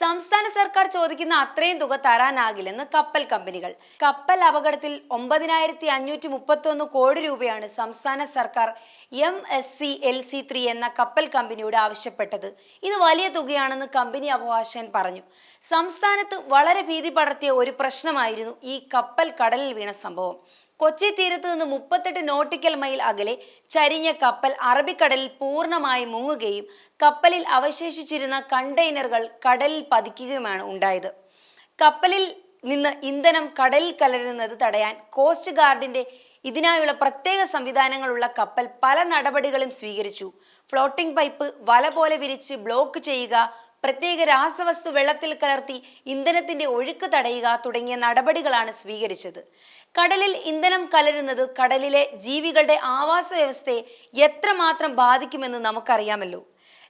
സംസ്ഥാന സർക്കാർ ചോദിക്കുന്ന അത്രയും തുക തരാനാകില്ലെന്ന് കപ്പൽ കമ്പനികൾ. കപ്പൽ അപകടത്തിൽ 9531 കോടി രൂപയാണ് സംസ്ഥാന സർക്കാർ MSC-LC3 എന്ന കപ്പൽ കമ്പനിയോട് ആവശ്യപ്പെട്ടത്. ഇത് വലിയ തുകയാണെന്ന് കമ്പനി അഭിഭാഷകൻ പറഞ്ഞു. സംസ്ഥാനത്ത് വളരെ ഭീതി പടർത്തിയ ഒരു പ്രശ്നമായിരുന്നു ഈ കപ്പൽ കടലിൽ വീണ സംഭവം. കൊച്ചി തീരത്ത് നിന്ന് 38 നോട്ടിക്കൽ മൈൽ അകലെ ചരിഞ്ഞ കപ്പൽ അറബിക്കടലിൽ പൂർണ്ണമായി മുങ്ങുകയും കപ്പലിൽ അവശേഷിച്ചിരുന്ന കണ്ടെയ്നറുകൾ കടലിൽ പതിക്കുകയുമാണ് ഉണ്ടായത്. കപ്പലിൽ നിന്ന് ഇന്ധനം കടലിൽ കലരുന്നത് തടയാൻ കോസ്റ്റ് ഗാർഡിന്റെ ഇതിനായുള്ള പ്രത്യേക സംവിധാനങ്ങളുള്ള കപ്പൽ പല നടപടികളും സ്വീകരിച്ചു. ഫ്ലോട്ടിംഗ് പൈപ്പ് വല പോലെ വിരിച്ച് ബ്ലോക്ക് ചെയ്യുക, പ്രത്യേക രാസവസ്തു വെള്ളത്തിൽ കലർത്തി ഇന്ധനത്തിന്റെ ഒഴുക്ക് തടയുക തുടങ്ങിയ നടപടികളാണ് സ്വീകരിച്ചത്. കടലിൽ ഇന്ധനം കലരുന്നത് കടലിലെ ജീവികളുടെ ആവാസ വ്യവസ്ഥയെ എത്രമാത്രം ബാധിക്കുമെന്ന് നമുക്കറിയാമല്ലോ.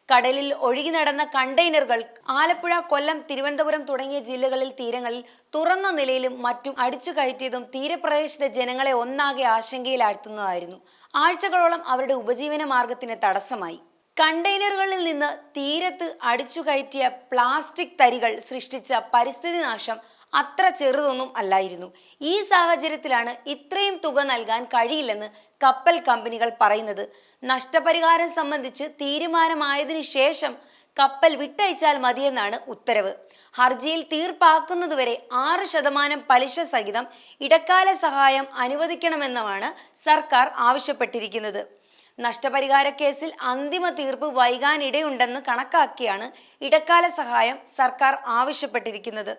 കടലിൽ ഒഴുകി നടന്ന കണ്ടെയ്നറുകൾ ആലപ്പുഴ, കൊല്ലം, തിരുവനന്തപുരം തുടങ്ങിയ ജില്ലകളിൽ തീരങ്ങളിൽ തുറന്ന നിലയിലും മറ്റും അടിച്ചു കയറ്റിയതും തീരപ്രദേശത്തെ ജനങ്ങളെ ഒന്നാകെ ആശങ്കയിലാഴ്ത്തുന്നതായിരുന്നു. ആഴ്ചകളോളം അവരുടെ ഉപജീവന മാർഗത്തിന് തടസ്സമായി. കണ്ടെയ്നറുകളിൽ നിന്ന് തീരത്ത് അടിച്ചു കയറ്റിയ പ്ലാസ്റ്റിക് തരികൾ സൃഷ്ടിച്ച പരിസ്ഥിതി നാശം അത്ര ചെറുതൊന്നും അല്ലായിരുന്നു. ഈ സാഹചര്യത്തിലാണ് ഇത്രയും തുക നൽകാൻ കഴിയില്ലെന്ന് കപ്പൽ കമ്പനികൾ പറയുന്നത്. നഷ്ടപരിഹാരം സംബന്ധിച്ച് തീരുമാനമായതിനു ശേഷം കപ്പൽ വിട്ടയച്ചാൽ മതിയെന്നാണ് ഉത്തരവ്. ഹർജിയിൽ തീർപ്പാക്കുന്നതുവരെ 6% പലിശ സഹിതം ഇടക്കാല സഹായം അനുവദിക്കണമെന്നുമാണ് സർക്കാർ ആവശ്യപ്പെട്ടിരിക്കുന്നത്. നഷ്ടപരിഹാര കേസിൽ അന്തിമ തീർപ്പ് വൈകാനിടയുണ്ടെന്ന് കണക്കാക്കിയാണ് ഇടക്കാല സഹായം സർക്കാർ ആവശ്യപ്പെട്ടിരിക്കുന്നത്.